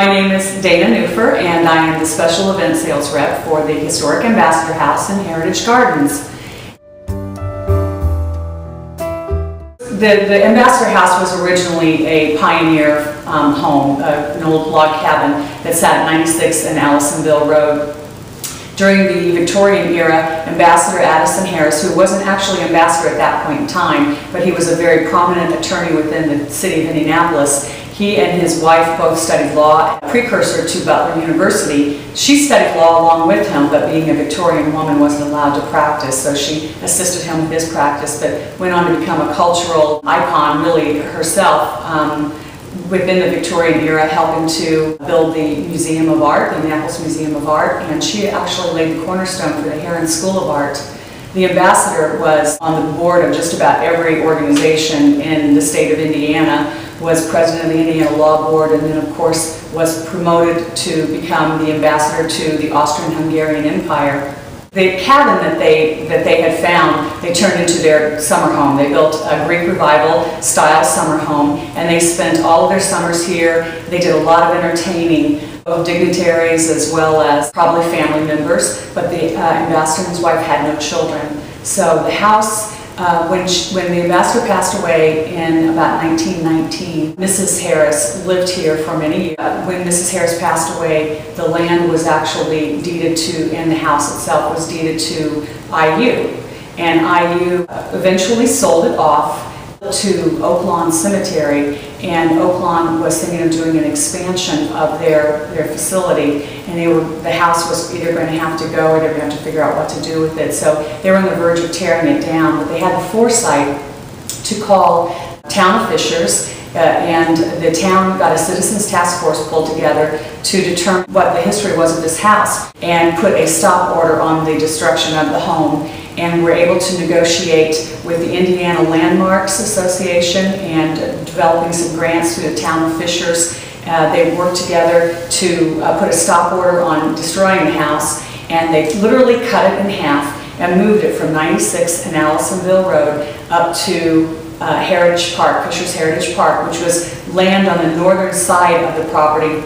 My name is Dana Newfer, and I am the Special Event Sales Rep for the Historic Ambassador House and Heritage Gardens. The Ambassador House was originally a pioneer home, an old log cabin that sat at 96 and Allisonville Road. During the Victorian era, Ambassador Addison Harris, who wasn't actually ambassador at that point in time, but he was a very prominent attorney within the city of Indianapolis, he and his wife both studied law, a precursor to Butler University. She studied law along with him, but being a Victorian woman wasn't allowed to practice, so she assisted him with his practice, but went on to become a cultural icon, really, herself. Within the Victorian era, helping to build the Museum of Art, the Indianapolis Museum of Art, and she actually laid the cornerstone for the Herron School of Art. The ambassador was on the board of just about every organization in the state of Indiana, was president of the Indiana Law Board, and then of course was promoted to become the ambassador to the Austrian-Hungarian Empire. The cabin that they had found, they turned into their summer home. They built a Greek Revival style summer home, and they spent all of their summers here. They did a lot of entertaining of dignitaries as well as probably family members, but the ambassador and his wife had no children. So the house, when the ambassador passed away in about 1919, Mrs. Harris lived here for many years. When Mrs. Harris passed away, the land was actually deeded to, and the house itself was deeded to IU. And IU eventually sold it off to Oak Lawn Cemetery, and Oak Lawn was thinking of doing an expansion of their facility, and the house was either going to have to go or they were going to have to figure out what to do with it. So they were on the verge of tearing it down, but they had the foresight to call town officials, and the town got a citizens task force pulled together to determine what the history was of this house and put a stop order on the destruction of the home. And we're able to negotiate with the Indiana Landmarks Association and developing some grants through the town of Fishers. They worked together to put a stop order on destroying the house, and they literally cut it in half and moved it from 96 and Allisonville Road up to Heritage Park, Fishers Heritage Park, which was land on the northern side of the property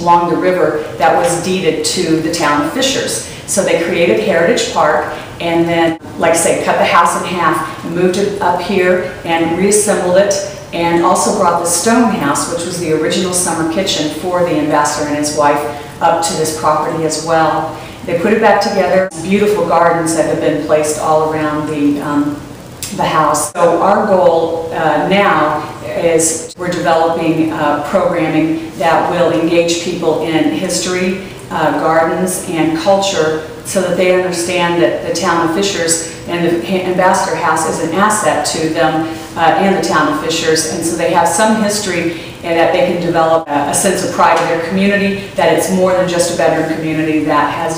along the river that was deeded to the town of Fishers. So they created Heritage Park, and then, like I say, cut the house in half and moved it up here and reassembled it, and also brought the stone house, which was the original summer kitchen for the ambassador and his wife, up to this property as well. They put it back together. Beautiful gardens that have been placed all around the house. So our goal now is we're developing programming that will engage people in history, gardens, and culture, so that they understand that the town of Fishers and the Ambassador House is an asset to them and the town of Fishers, and so they have some history and that they can develop a sense of pride in their community, that it's more than just a veteran community that has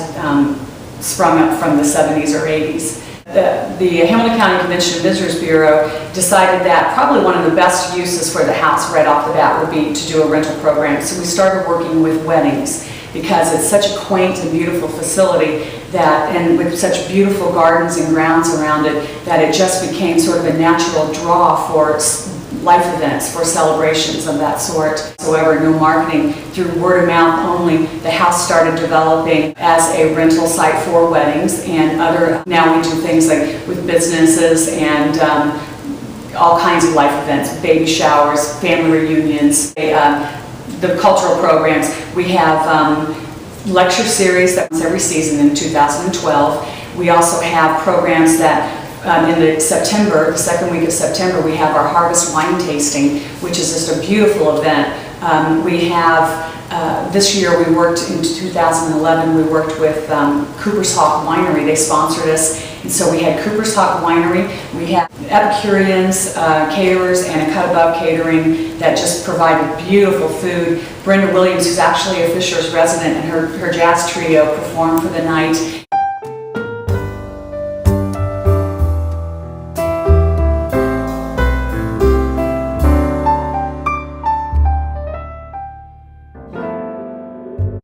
sprung up from the 70s or 80s. The Hamilton County Convention and Visitors Bureau decided that probably one of the best uses for the house right off the bat would be to do a rental program. So we started working with weddings, because it's such a quaint and beautiful facility that, and with such beautiful gardens and grounds around it, that it just became sort of a natural draw for life events, for celebrations of that sort. However, no marketing, through word of mouth only, the house started developing as a rental site for weddings and other, now we do things like with businesses and all kinds of life events, baby showers, family reunions, the cultural programs. We have lecture series that was every season in 2012. We also have programs that in the second week of September, we have our Harvest Wine Tasting, which is just a beautiful event. We have, this year we worked, in 2011, we worked with Cooper's Hawk Winery. They sponsored us, and so we had Cooper's Hawk Winery. We had Epicureans, caterers, and a Cut Above Catering that just provided beautiful food. Brenda Williams, who's actually a Fishers resident, and her jazz trio performed for the night.